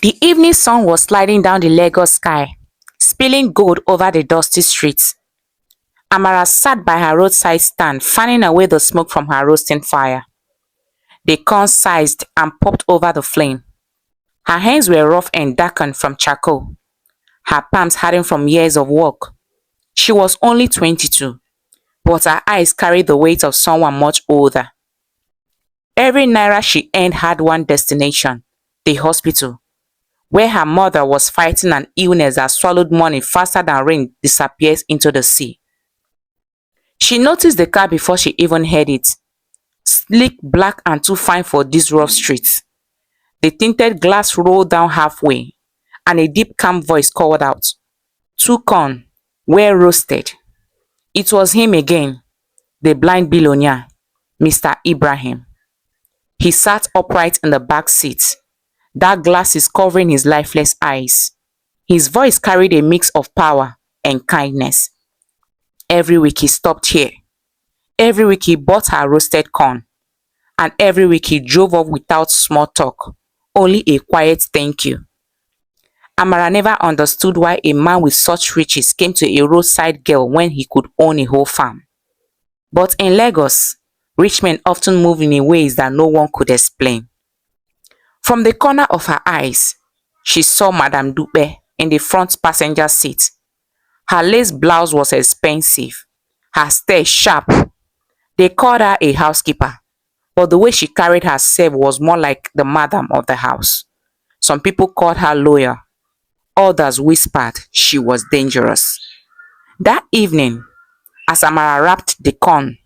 The evening sun was sliding down the Lagos sky, spilling gold over the dusty streets. Amara sat by her roadside stand, fanning away the smoke from her roasting fire. The corn sizzed and popped over the flame. Her hands were rough and darkened from charcoal, her palms hardened from years of work. She was only 22, but her eyes carried the weight of someone much older. Every naira she earned had one destination: the hospital, where her mother was fighting an illness that swallowed money faster than rain disappears into the sea. She noticed the car before she even heard it. Sleek, black and too fine for these rough streets. The tinted glass rolled down halfway, and a deep calm voice called out, "Two corn, well roasted." It was him again, the blind billionaire, Mr. Ibrahim. He sat upright in the back seat, dark glasses covering his lifeless eyes. His voice carried a mix of power and kindness. Every week he stopped here. Every week he bought her roasted corn. And every week he drove off without small talk, only a quiet thank you. Amara never understood why a man with such riches came to a roadside girl when he could own a whole farm. But in Lagos, rich men often move in ways that no one could explain. From the corner of her eyes, she saw Madam Dupe in the front passenger seat. Her lace blouse was expensive, her stare sharp. They called her a housekeeper, but the way she carried herself was more like the madam of the house. Some people called her loyal. Others whispered she was dangerous. That evening, as Amara wrapped the corn,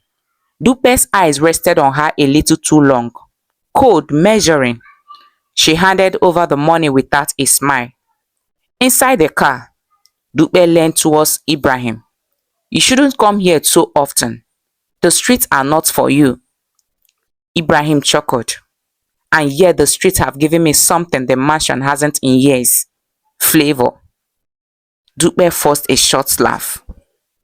Dupe's eyes rested on her a little too long. Cold, measuring. She handed over the money without a smile. Inside the car, Dupe leaned towards Ibrahim. "You shouldn't come here so often. The streets are not for you." Ibrahim chuckled. "And yet the streets have given me something the mansion hasn't in years. Flavor." Dupe forced a short laugh.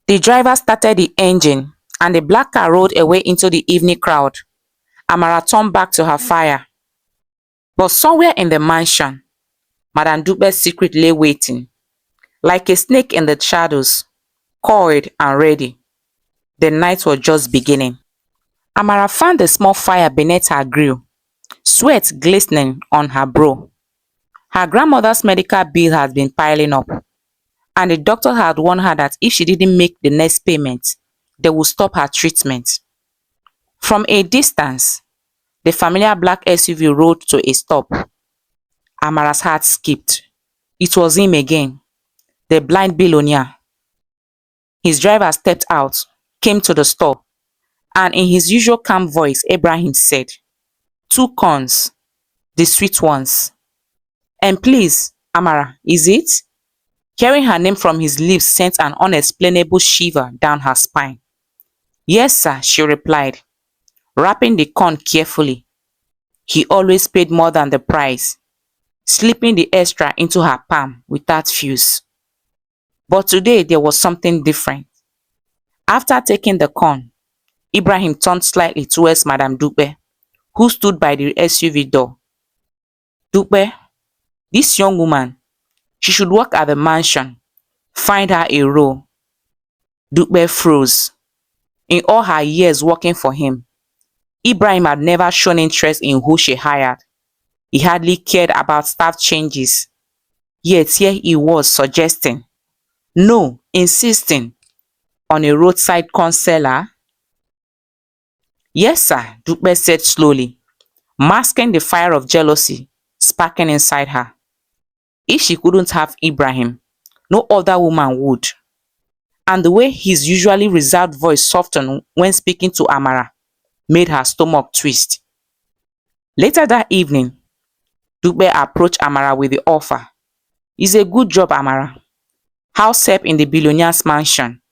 The driver started the engine and the black car rolled away into the evening crowd. Amara turned back to her fire. But somewhere in the mansion, Madam Dupe's secret lay waiting, like a snake in the shadows, coiled and ready. The night was just beginning. Amara found a small fire beneath her grill, sweat glistening on her brow. Her grandmother's medical bill had been piling up, and the doctor had warned her that if she didn't make the next payment, they would stop her treatment. From a distance, the familiar black SUV rolled to a stop. Amara's heart skipped. It was him again, the blind billionaire. His driver stepped out, came to the store, and in his usual calm voice, Ibrahim said, "Two corns, the sweet ones. And please, Amara, is it?" Hearing her name from his lips sent an unexplainable shiver down her spine. "Yes, sir," she replied, wrapping the corn carefully. He always paid more than the price, slipping the extra into her palm without fuss. But today there was something different. After taking the corn, Ibrahim turned slightly towards Madam Dupe, who stood by the SUV door. "Dupe, this young woman, she should work at the mansion. Find her a role." Dupe froze. In all her years working for him, Ibrahim had never shown interest in who she hired. He hardly cared about staff changes. Yet here he was suggesting, no, insisting, on a roadside corn seller. "Yes, sir," Dupe said slowly, masking the fire of jealousy sparking inside her. If she couldn't have Ibrahim, no other woman would. And the way his usually reserved voice softened when speaking to Amara made her stomach twist. Later that evening, Dupe approached Amara with the offer. "It's a good job, Amara. House help in the billionaire's mansion.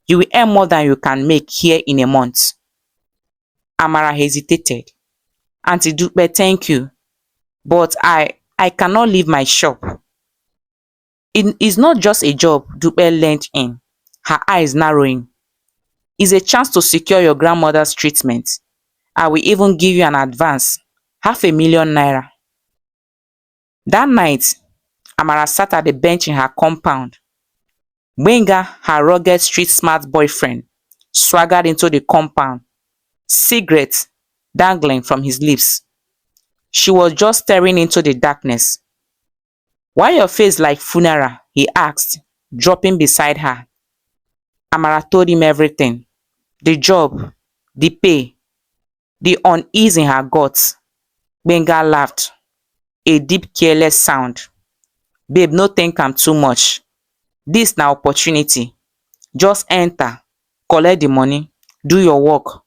You will earn more than you can make here in a month." Amara hesitated. "Auntie Dupe, thank you, but I cannot leave my shop." "It is not just a job," Dupe leaned in, her eyes narrowing. "It's a chance to secure your grandmother's treatment. I will even give you an advance, 500,000 naira." That night, Amara sat at the bench in her compound. Gbenga, her rugged street smart boyfriend, swaggered into the compound, cigarette dangling from his lips. She was just staring into the darkness. "Why your face like funeral?" he asked, dropping beside her. Amara told him everything. The job, the pay, the unease in her guts. Gbenga laughed, a deep careless sound. "Babe, no think am too much. This na opportunity. Just enter, collect the money, do your work,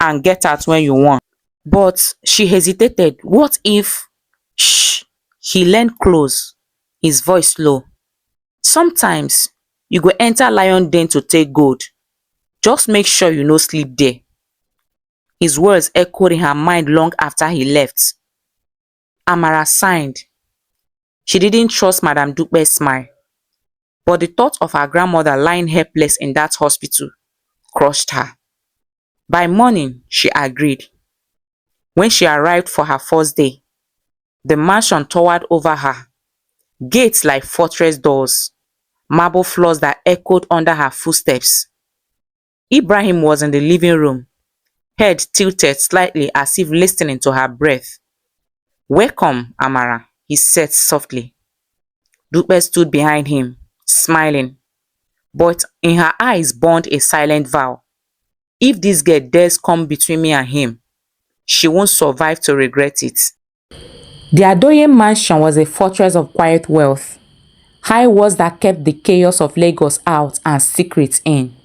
and get out when you want." But she hesitated. What if... Shh. He leaned close, his voice low. "Sometimes you go enter lion den to take gold. Just make sure you no sleep there." His words echoed in her mind long after he left. Amara sighed. She didn't trust Madam Dupe's smile, but the thought of her grandmother lying helpless in that hospital crushed her. By morning, she agreed. When she arrived for her first day, the mansion towered over her, gates like fortress doors, marble floors that echoed under her footsteps. Ibrahim was in the living room, head tilted slightly as if listening to her breath. "Welcome, Amara," he said softly. Dupe stood behind him, smiling, but in her eyes burned a silent vow. If this girl dares come between me and him, she won't survive to regret it. The Adoye mansion was a fortress of quiet wealth, high walls that kept the chaos of Lagos out and secrets in.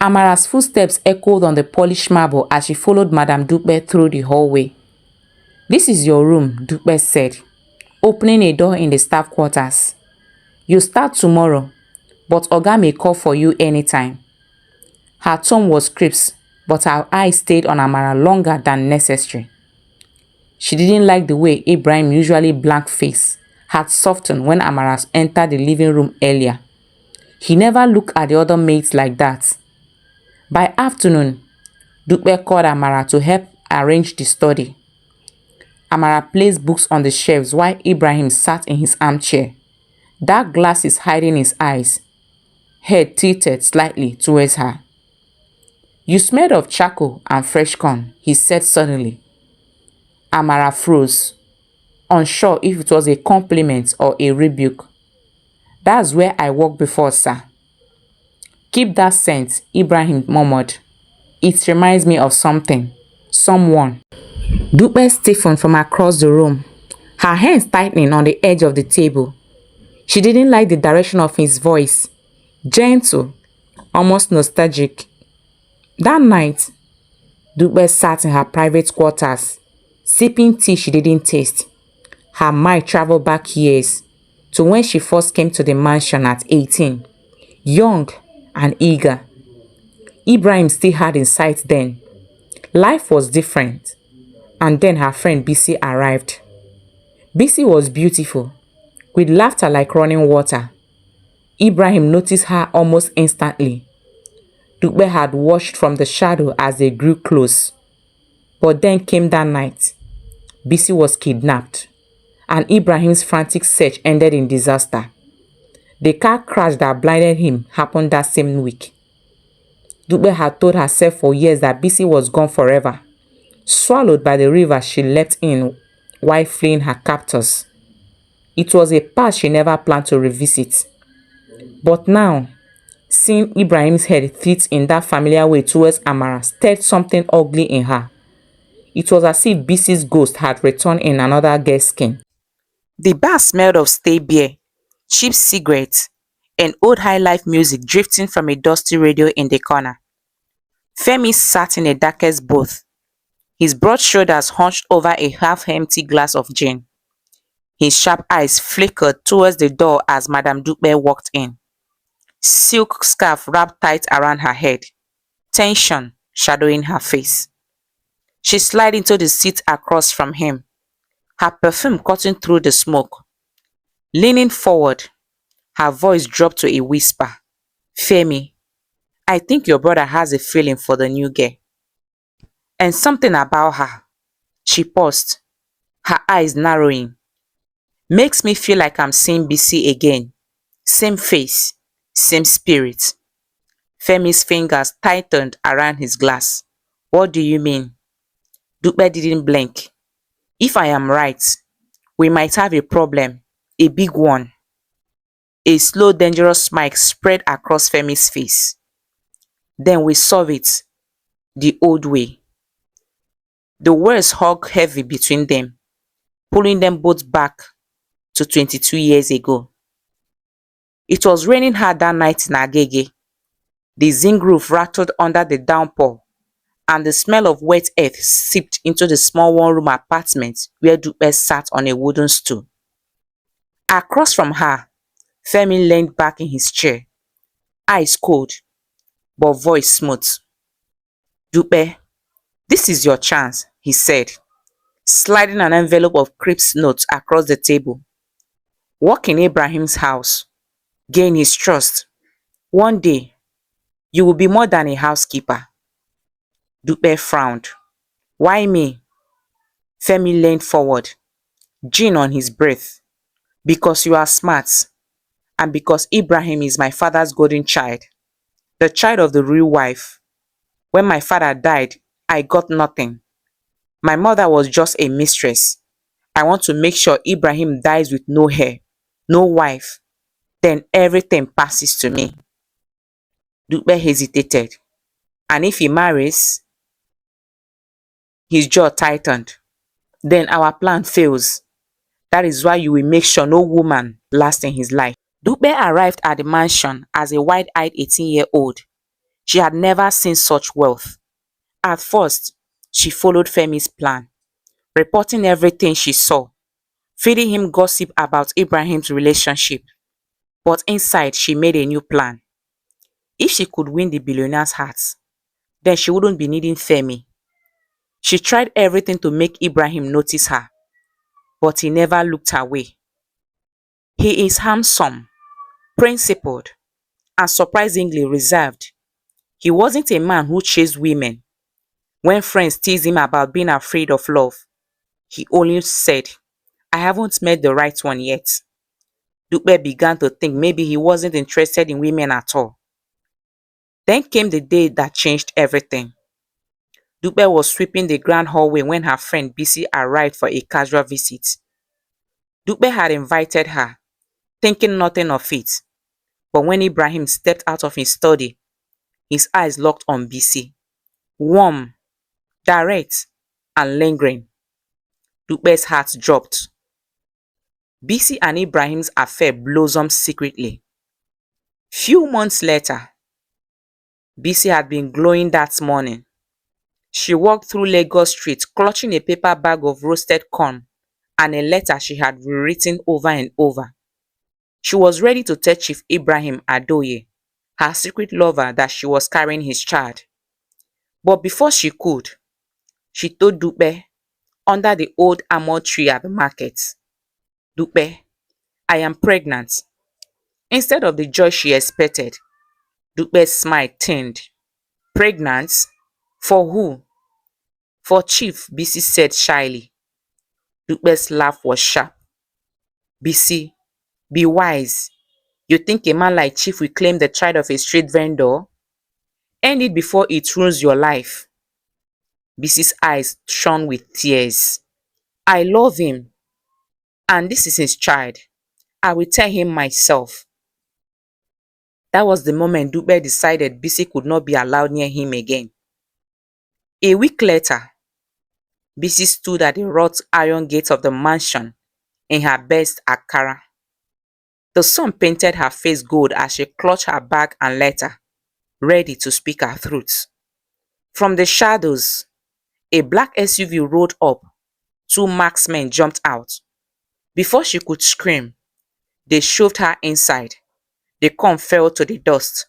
Amara's footsteps echoed on the polished marble as she followed Madam Dupe through the hallway. "This is your room," Dupe said, opening a door in the staff quarters. "You start tomorrow, but Oga may call for you anytime." Her tone was crisp, but her eyes stayed on Amara longer than necessary. She didn't like the way Ibrahim's usually blank face had softened when Amara entered the living room earlier. He never looked at the other maids like that. By afternoon, Dupe called Amara to help arrange the study. Amara placed books on the shelves while Ibrahim sat in his armchair, dark glasses hiding his eyes, head tilted slightly towards her. "You smelled of charcoal and fresh corn," he said suddenly. Amara froze, unsure if it was a compliment or a rebuke. "That's where I worked before, sir." "Keep that scent," Ibrahim murmured. "It reminds me of something, someone." Dupe stiffened from across the room, her hands tightening on the edge of the table. She didn't like the direction of his voice, gentle, almost nostalgic. That night, Dupe sat in her private quarters, sipping tea she didn't taste. Her mind traveled back years to when she first came to the mansion at 18, young and eager. Ibrahim still had in sight then. Life was different. And then her friend Bisi arrived. Bisi was beautiful, with laughter like running water. Ibrahim noticed her almost instantly. Dupe had watched from the shadow as they grew close. But then came that night. Bisi was kidnapped, and Ibrahim's frantic search ended in disaster. The car crash that blinded him happened that same week. Dupe had told herself for years that Bisi was gone forever, swallowed by the river she leapt in while fleeing her captors. It was a past she never planned to revisit. But now, seeing Ibrahim's head tilt in that familiar way towards Amara stirred something ugly in her. It was as if Bisi's ghost had returned in another girl's skin. The bar smelled of stale beer, cheap cigarettes, and old high-life music drifting from a dusty radio in the corner. Femi sat in the darkest booth, his broad shoulders hunched over a half-empty glass of gin. His sharp eyes flickered towards the door as Madam Dupe walked in. Silk scarf wrapped tight around her head, tension shadowing her face. She slid into the seat across from him, her perfume cutting through the smoke. Leaning forward, her voice dropped to a whisper. "Femi, I think your brother has a feeling for the new girl. And something about her." She paused, her eyes narrowing. Makes me feel like I'm seeing Bisi again. Same face, same spirit. Femi's fingers tightened around his glass. What do you mean? Dupe didn't blink. If I am right, we might have a problem. A big one. A slow, dangerous smile spread across Femi's face. Then we solve it the old way. The words hung heavy between them, pulling them both back to 22 years ago. It was raining hard that night in Agege. The zinc roof rattled under the downpour, and the smell of wet earth seeped into the small one-room apartment where Dupe sat on a wooden stool. Across from her, Femi leaned back in his chair, eyes cold, but voice smooth. Dupe, this is your chance, he said, sliding an envelope of Crips notes across the table. Work in Abraham's house, gain his trust. One day, you will be more than a housekeeper. Dupe frowned. Why me? Femi leaned forward, gin on his breath. Because you are smart, and because Ibrahim is my father's golden child, the child of the real wife. When my father died, I got nothing. My mother was just a mistress. I want to make sure Ibrahim dies with no heir, no wife. Then everything passes to me. Dupe hesitated. And if he marries? His jaw tightened. Then our plan fails. That is why you will make sure no woman lasts in his life. Dupe arrived at the mansion as a wide-eyed 18-year-old. She had never seen such wealth. At first, she followed Femi's plan, reporting everything she saw, feeding him gossip about Ibrahim's relationship. But inside, she made a new plan. If she could win the billionaire's hearts, then she wouldn't be needing Femi. She tried everything to make Ibrahim notice her, but he never looked her way. He is handsome, principled, and surprisingly reserved. He wasn't a man who chased women. When friends teased him about being afraid of love, he only said, I haven't met the right one yet. Dupe began to think maybe he wasn't interested in women at all. Then came the day that changed everything. Dupe was sweeping the grand hallway when her friend Bisi arrived for a casual visit. Dupe had invited her, thinking nothing of it. But when Ibrahim stepped out of his study, his eyes locked on Bisi. Warm, direct, and lingering. Dupe's heart dropped. Bisi and Ibrahim's affair blossomed secretly. Few months later, Bisi had been glowing that morning. She walked through Lagos streets clutching a paper bag of roasted corn and a letter she had rewritten over and over. She was ready to tell Chief Ibrahim Adoye, her secret lover, that she was carrying his child. But before she could, she told Dupe under the old almond tree at the market, Dupe, I am pregnant. Instead of the joy she expected, Dupe's smile thinned. Pregnant? For who? For Chief, Bisi said shyly. Dupe's laugh was sharp. Bisi, be wise. You think a man like Chief will claim the child of a street vendor? End it before it ruins your life. Bisi's eyes shone with tears. I love him. And this is his child. I will tell him myself. That was the moment Dupe decided Bisi could not be allowed near him again. A week later, Bisi stood at the wrought iron gate of the mansion in her best Akara. The sun painted her face gold as she clutched her bag and letter, ready to speak her truth. From the shadows, a black SUV rolled up. Two marksmen jumped out. Before she could scream, they shoved her inside. The corn fell to the dust.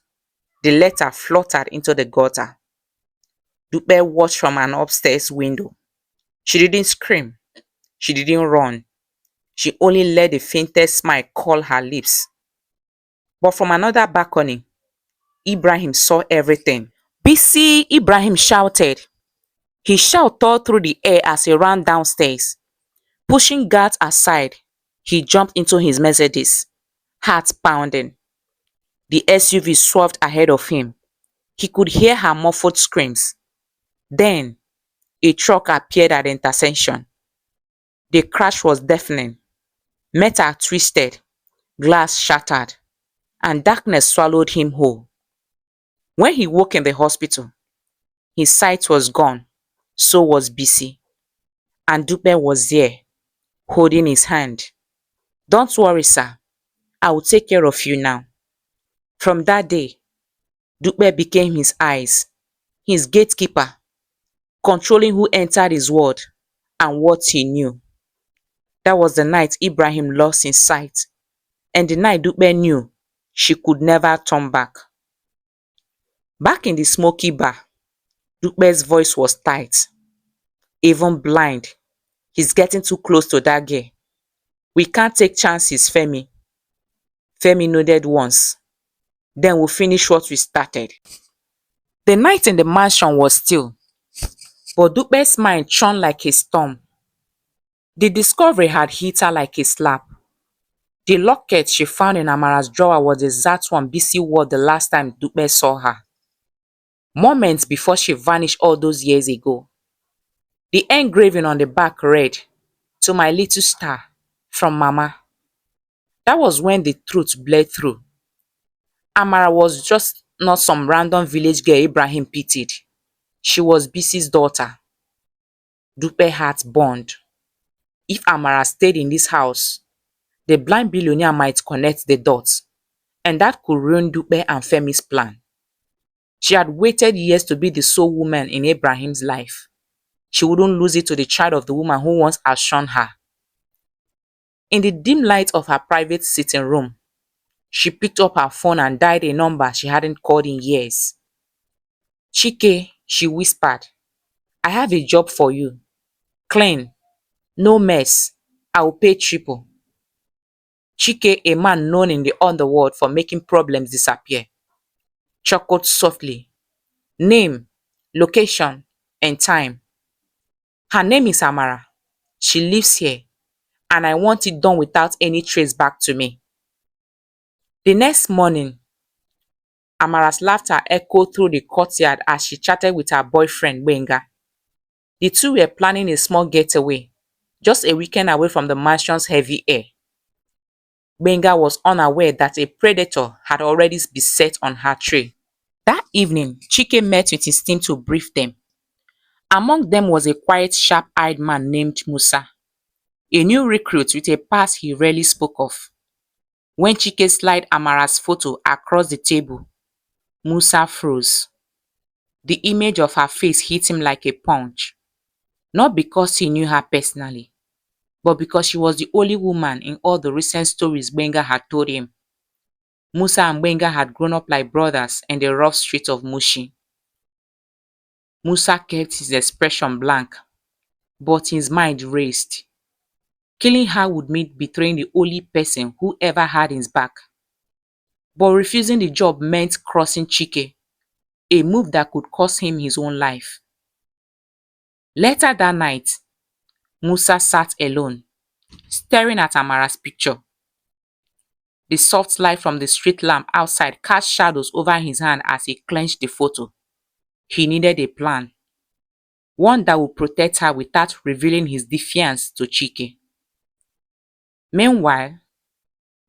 The letter fluttered into the gutter. Dupe watched from an upstairs window. She didn't scream. She didn't run. She only let the faintest smile curl her lips. But from another balcony, Ibrahim saw everything. Bisi, Ibrahim shouted. His shout tore through the air as he ran downstairs, pushing guards aside. He jumped into his Mercedes, heart pounding. The SUV swerved ahead of him. He could hear her muffled screams. Then, a truck appeared at the intersection. The crash was deafening. Metal twisted, glass shattered, and darkness swallowed him whole. When he woke in the hospital, his sight was gone. So was Bisi. And Dupe was there, holding his hand. "Don't worry, sir. I will take care of you now." From that day, Dupe became his eyes, his gatekeeper, controlling who entered his world and what he knew. That was the night Ibrahim lost his sight, and the night Dupe knew she could never turn back. Back in the smoky bar, Dupe's voice was tight. "Even blind, he's getting too close to that girl. We can't take chances, Femi." Femi nodded once. "Then we'll finish what we started." The night in the mansion was still, but Dupe's mind churned like a storm. The discovery had hit her like a slap. The locket she found in Amara's drawer was the exact one Bisi wore the last time Dupe saw her, moments before she vanished all those years ago. The engraving on the back read, "To my little star, from Mama." That was when the truth bled through. Amara was just not some random village girl Ibrahim pitied. She was Bisi's daughter. Dupe heart burned. If Amara stayed in this house, the blind billionaire might connect the dots, and that could ruin Dupe and Femi's plan. She had waited years to be the sole woman in Ibrahim's life. She wouldn't lose it to the child of the woman who once outshone her. In the dim light of her private sitting room, she picked up her phone and dialed a number she hadn't called in years. "Chike," she whispered, "I have a job for you. Clean. No mess. I will pay triple." Chike, a man known in the underworld for making problems disappear, chuckled softly. "Name, location, and time." "Her name is Amara. She lives here, and I want it done without any trace back to me." The next morning, Amara's laughter echoed through the courtyard as she chatted with her boyfriend, Benga. The two were planning a small getaway, just a weekend away from the mansion's heavy air. Benga was unaware that a predator had already beset on her trail. That evening, Chike met with his team to brief them. Among them was a quiet, sharp-eyed man named Musa, a new recruit with a past he rarely spoke of. When Chike slid Amara's photo across the table, Musa froze. The image of her face hit him like a punch. Not because he knew her personally, but because she was the only woman in all the recent stories Benga had told him. Musa and Benga had grown up like brothers in the rough streets of Mushi. Musa kept his expression blank, but his mind raced. Killing her would mean betraying the only person who ever had his back. But refusing the job meant crossing Chike, a move that could cost him his own life. Later that night, Musa sat alone, staring at Amara's picture. The soft light from the street lamp outside cast shadows over his hand as he clenched the photo. He needed a plan, one that would protect her without revealing his defiance to Chike. Meanwhile,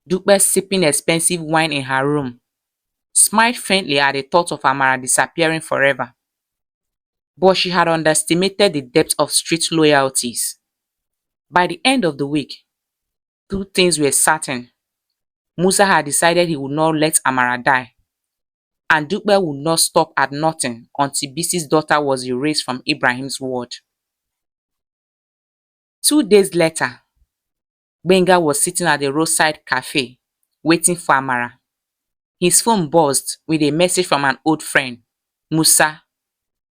Dupe, sipping expensive wine in her room, smiled faintly at the thought of Amara disappearing forever. But she had underestimated the depth of street loyalties. By the end of the week, two things were certain. Musa had decided he would not let Amara die, and Dupe would not stop at nothing until Bisi's daughter was erased from Ibrahim's world. 2 days later, Benga was sitting at the roadside cafe, waiting for Amara. His phone buzzed with a message from an old friend, Musa,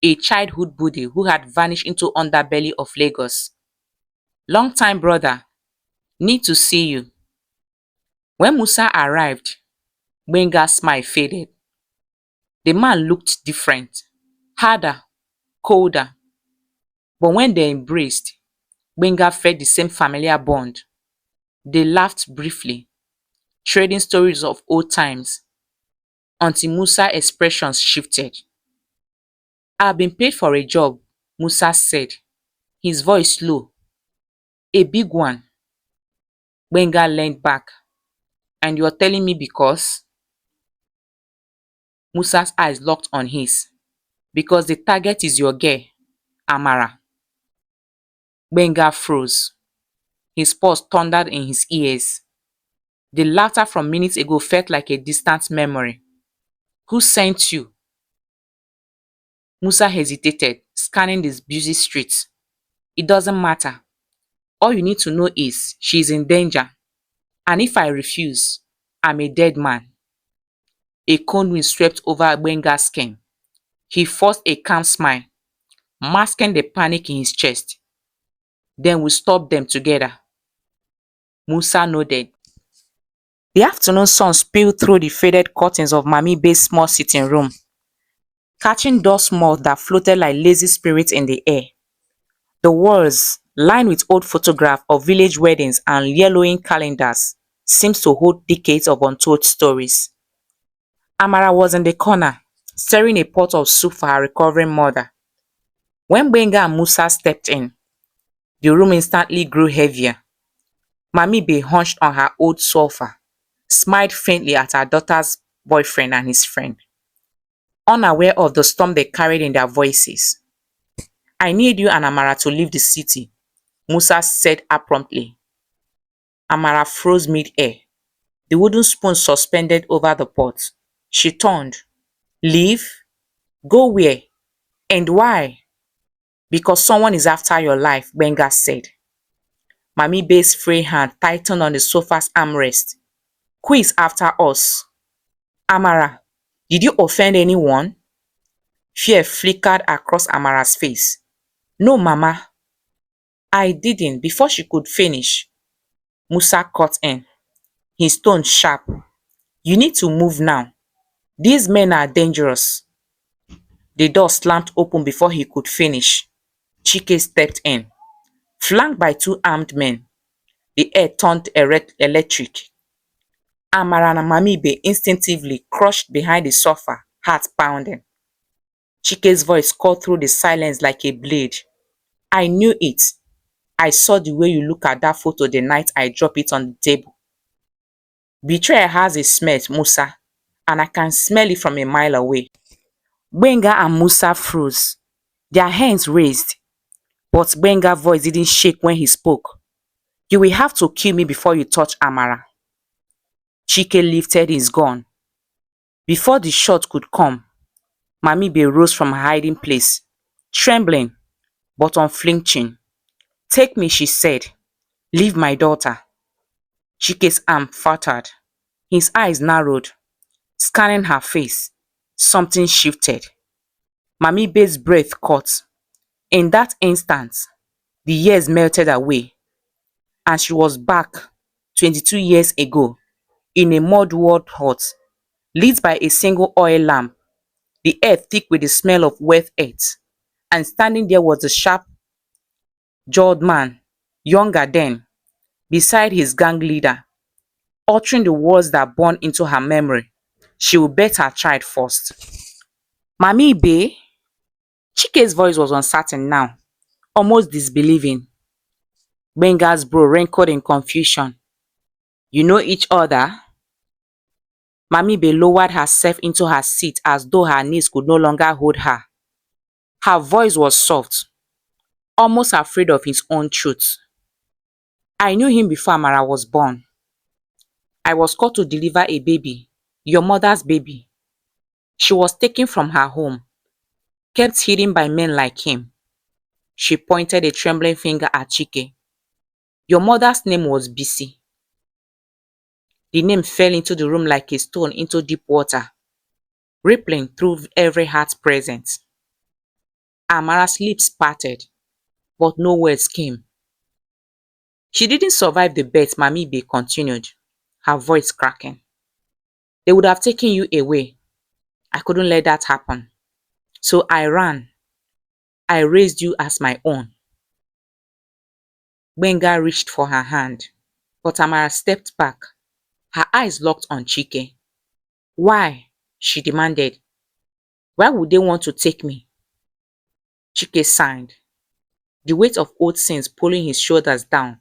a childhood buddy who had vanished into underbelly of Lagos. "Long time brother, need to see you." When Musa arrived, Benga's smile faded. The man looked different, harder, colder. But when they embraced, Benga felt the same familiar bond. They laughed briefly, trading stories of old times, until Musa's expressions shifted. "I've been paid for a job," Musa said, his voice low. "A big one." Gbenga leaned back. "And you're telling me because?" Musa's eyes locked on his. "Because the target is your girl, Amara." Gbenga froze. His pulse thundered in his ears. The laughter from minutes ago felt like a distant memory. "Who sent you?" Musa hesitated, scanning the busy streets. "It doesn't matter. All you need to know is she's in danger. And if I refuse, I'm a dead man." A cold wind swept over Gbenga's skin. He forced a calm smile, masking the panic in his chest. "Then we stop them together." Musa nodded. The afternoon sun spilled through the faded curtains of Mami Bay's small sitting room, catching dust moths that floated like lazy spirits in the air. The walls, lined with old photographs of village weddings and yellowing calendars, seemed to hold decades of untold stories. Amara was in the corner, stirring a pot of soup for her recovering mother. When Gbenga and Musa stepped in, the room instantly grew heavier. Mami Bay hunched on her old sofa, smiled faintly at her daughter's boyfriend and his friend, unaware of the storm they carried in their voices. "I need you and Amara to leave the city," Musa said abruptly. Amara froze mid-air, the wooden spoon suspended over the pot. She turned. "Leave? Go where? And why?" "Because someone is after your life," Gbenga said. Mami Bay's free hand tightened on the sofa's armrest. "Who is after us?" "Amara, did you offend anyone?" Fear flickered across Amara's face. "No, Mama." "I didn't." Before she could finish, Musa cut in, his tone sharp. "You need to move now. These men are dangerous." The door slammed open before he could finish. Chike stepped in, flanked by two armed men. The air turned electric. Amara and Mami Bay instinctively crushed behind the sofa, heart pounding. Chike's voice cut through the silence like a blade. "I knew it. I saw the way you look at that photo the night I dropped it on the table. Betrayal has a smell, Musa, and I can smell it from a mile away." Gbenga and Musa froze, their hands raised, but Gbenga's voice didn't shake when he spoke. "You will have to kill me before you touch Amara." Chike lifted his gun. Before the shot could come, Mami Bay rose from her hiding place, trembling but unflinching. "Take me," she said. "Leave my daughter." Chike's arm faltered. His eyes narrowed, scanning her face. Something shifted. Mami Bay's breath caught. In that instant, the years melted away, and she was back 22 years ago in a mud-walled hut, lit by a single oil lamp, the air thick with the smell of wet earth, and standing there was the sharp-jawed man, younger then, beside his gang leader, uttering the words that burned into her memory. She would bet her child first. "Mami Bay?" Chike's voice was uncertain now, almost disbelieving. Gbenga's brow wrinkled in confusion. "You know each other?" Mami Bay lowered herself into her seat as though her knees could no longer hold her. Her voice was soft, almost afraid of his own truth. "I knew him before Amara was born. I was called to deliver a baby, your mother's baby. She was taken from her home, kept hidden by men like him." She pointed a trembling finger at Chike. "Your mother's name was Bisi." The name fell into the room like a stone into deep water, rippling through every heart present. Amara's lips parted, but no words came. "She didn't survive the birth," Mami Bay continued, her voice cracking. "They would have taken you away. I couldn't let that happen. So I ran. I raised you as my own." Gbenga reached for her hand. But Amara stepped back, her eyes locked on Chike. Why? She demanded. Why would they want to take me? Chike sighed, the weight of old sins pulling his shoulders down.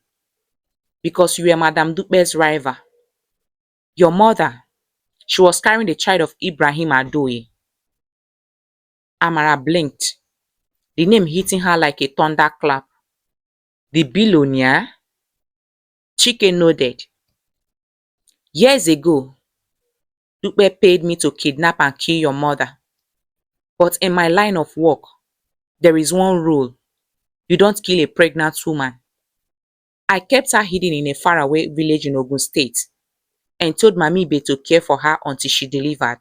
Because you were Madam Dupe's rival. Your mother, she was carrying the child of Ibrahim Adoye. Amara blinked, the name hitting her like a thunderclap. The billionaire? Chike nodded. Years ago, Dupe paid me to kidnap and kill your mother. But in my line of work, there is one rule. You don't kill a pregnant woman. I kept her hidden in a faraway village in Ogun State and told Mami Ibe to care for her until she delivered.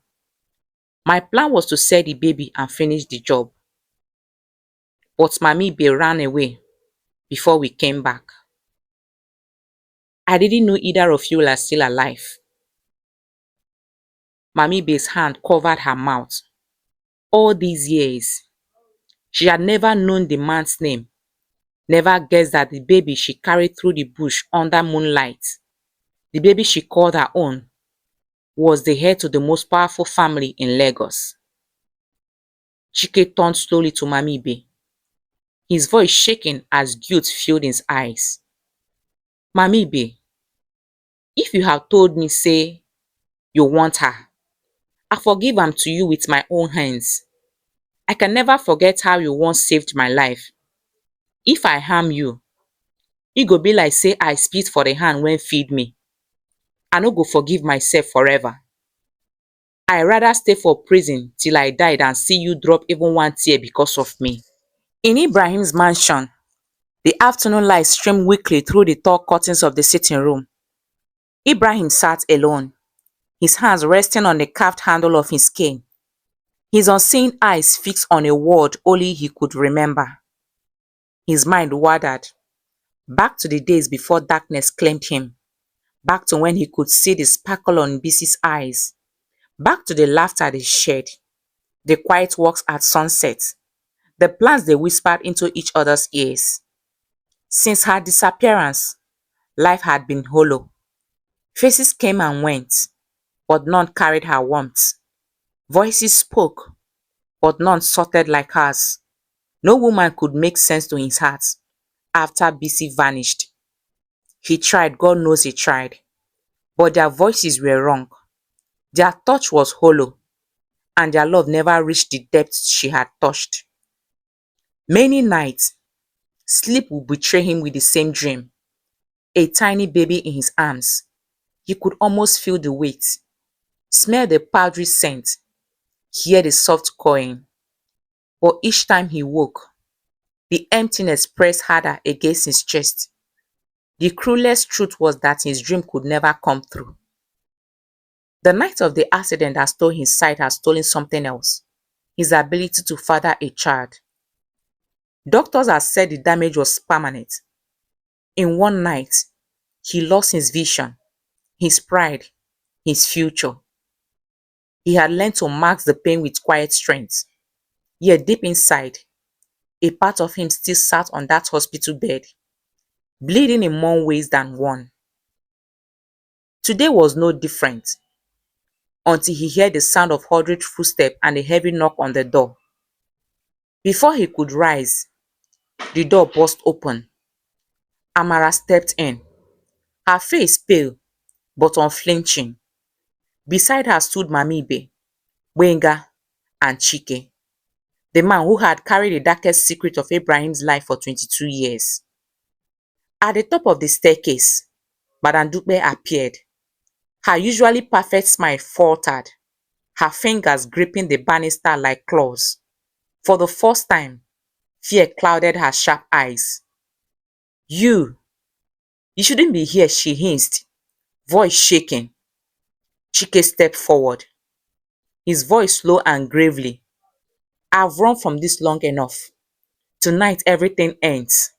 My plan was to sell the baby and finish the job. But Mami Ibe ran away before we came back. I didn't know either of you were still alive. Mami Ibe's hand covered her mouth. All these years, she had never known the man's name, never guessed that the baby she carried through the bush under moonlight, the baby she called her own, was the heir to the most powerful family in Lagos. Chike turned slowly to Mami Ibe, his voice shaking as guilt filled his eyes. Mami Ibe, if you have told me, say, you want her, I forgive am to you with my own hands. I can never forget how you once saved my life. If I harm you, e go be like say I spit for the hand when feed me. I no go forgive myself forever. I rather stay for prison till I die than see you drop even one tear because of me. In Ibrahim's mansion, the afternoon light streamed weakly through the tall curtains of the sitting room. Ibrahim sat alone, his hands resting on the carved handle of his cane, his unseeing eyes fixed on a word only he could remember. His mind wandered back to the days before darkness claimed him, back to when he could see the sparkle on Bisi's eyes, back to the laughter they shared, the quiet walks at sunset, the plans they whispered into each other's ears. Since her disappearance, life had been hollow. Faces came and went, but none carried her warmth. Voices spoke, but none sorted like hers. No woman could make sense to his heart after Bisi vanished. He tried, God knows he tried, but their voices were wrong. Their touch was hollow, and their love never reached the depths she had touched. Many nights, sleep would betray him with the same dream. A tiny baby in his arms. He could almost feel the weight, smell the powdery scent, hear the soft cawing. But each time he woke, the emptiness pressed harder against his chest. The cruelest truth was that his dream could never come through. The night of the accident that stole his sight had stolen something else, his ability to father a child. Doctors had said the damage was permanent. In one night, he lost his vision, his pride, his future. He had learned to mask the pain with quiet strength. Yet deep inside, a part of him still sat on that hospital bed, bleeding in more ways than one. Today was no different, until he heard the sound of hurried footsteps and a heavy knock on the door. Before he could rise, the door burst open. Amara stepped in, her face pale but unflinching. Beside her stood Mami Ibe, Wenga, and Chike, the man who had carried the darkest secret of Ibrahim's life for 22 years. At the top of the staircase, Madam Dupe appeared. Her usually perfect smile faltered, her fingers gripping the banister like claws. For the first time, fear clouded her sharp eyes. You shouldn't be here, she hissed, voice shaking. Chike stepped forward, his voice slow and gravely. I've run from this long enough. Tonight everything ends.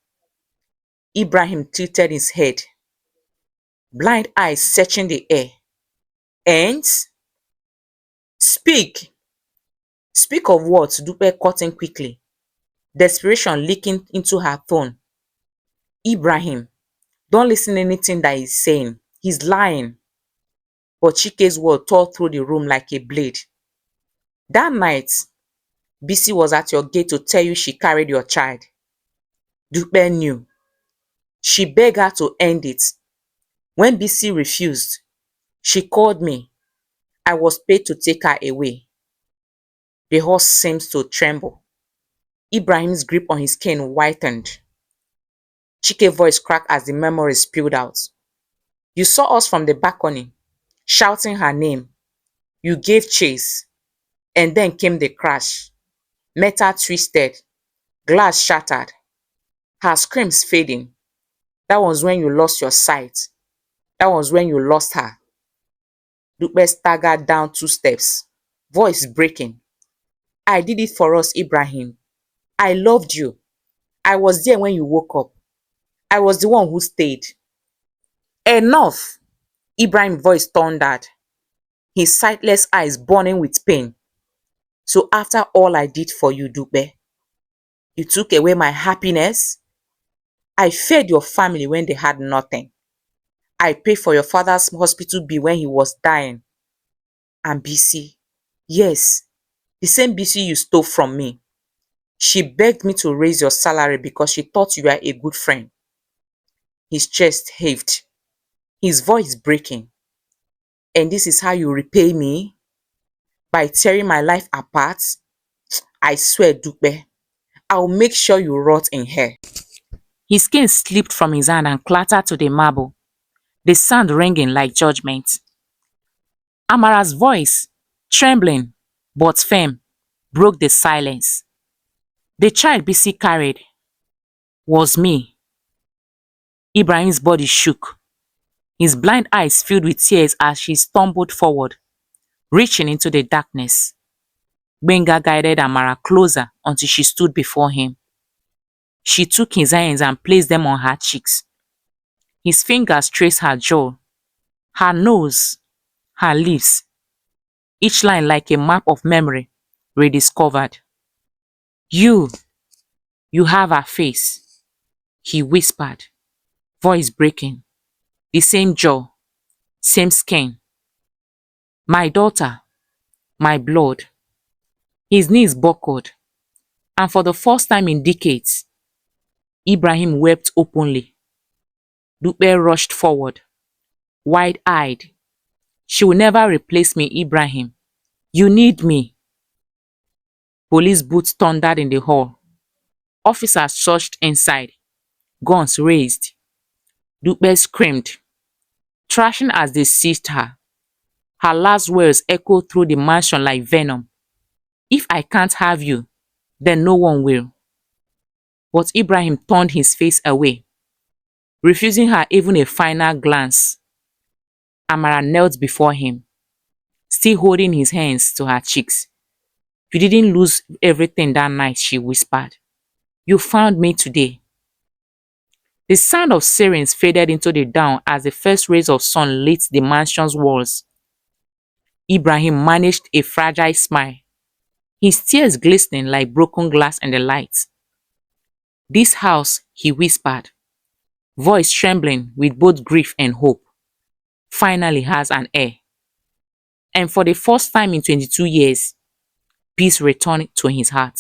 Ibrahim tilted his head, blind eyes searching the air. Ends? Speak! Speak of what? Dupe cut in quickly, desperation leaking into her tone. Ibrahim, Don't listen to anything that he's saying. He's lying. But Chike's word tore through the room like a blade. That night, Bisi was at your gate to tell you she carried your child. Dupe knew. She begged her to end it. When Bisi refused, she called me. I was paid to take her away. The horse seemed to tremble. Ibrahim's grip on his cane whitened. Chike's voice cracked as the memory spilled out. You saw us from the balcony, shouting her name. You gave chase. And then came the crash. Metal twisted. Glass shattered. Her screams fading. That was when you lost your sight. That was when you lost her. Dupe staggered down 2 steps, voice breaking. I did it for us, Ibrahim. I loved you. I was there when you woke up. I was the one who stayed. Enough! Ibrahim's voice thundered, his sightless eyes burning with pain. So after all I did for you, Dupe, you took away my happiness? I fed your family when they had nothing. I paid for your father's hospital bill when he was dying. And Bisi, yes, the same Bisi you stole from me. She begged me to raise your salary because she thought you were a good friend. His chest heaved, his voice breaking. And this is how you repay me? By tearing my life apart? I swear, Dupe, I'll make sure you rot in hell. His cane slipped from his hand and clattered to the marble, the sound ringing like judgment. Amara's voice, trembling but firm, broke the silence. The child Bisi carried was me. Ibrahim's body shook, his blind eyes filled with tears as she stumbled forward, reaching into the darkness. Benga guided Amara closer until she stood before him. She took his hands and placed them on her cheeks. His fingers traced her jaw, her nose, her lips, each line like a map of memory rediscovered. You have her face, he whispered, voice breaking. The same jaw, same skin. My daughter, my blood. His knees buckled, and for the first time in decades, Ibrahim wept openly. Dupe rushed forward, wide-eyed. She will never replace me, Ibrahim. You need me. Police boots thundered in the hall. Officers surged inside, guns raised. Dupe screamed, thrashing as they seized her. Her last words echoed through the mansion like venom. If I can't have you, then no one will. But Ibrahim turned his face away, refusing her even a final glance. Amara knelt before him, still holding his hands to her cheeks. You didn't lose everything that night, she whispered. You found me today. The sound of sirens faded into the dawn as the first rays of sun lit the mansion's walls. Ibrahim managed a fragile smile, his tears glistening like broken glass in the light. This house, he whispered, voice trembling with both grief and hope, finally has an heir. And for the first time in 22 years, peace returned to his heart.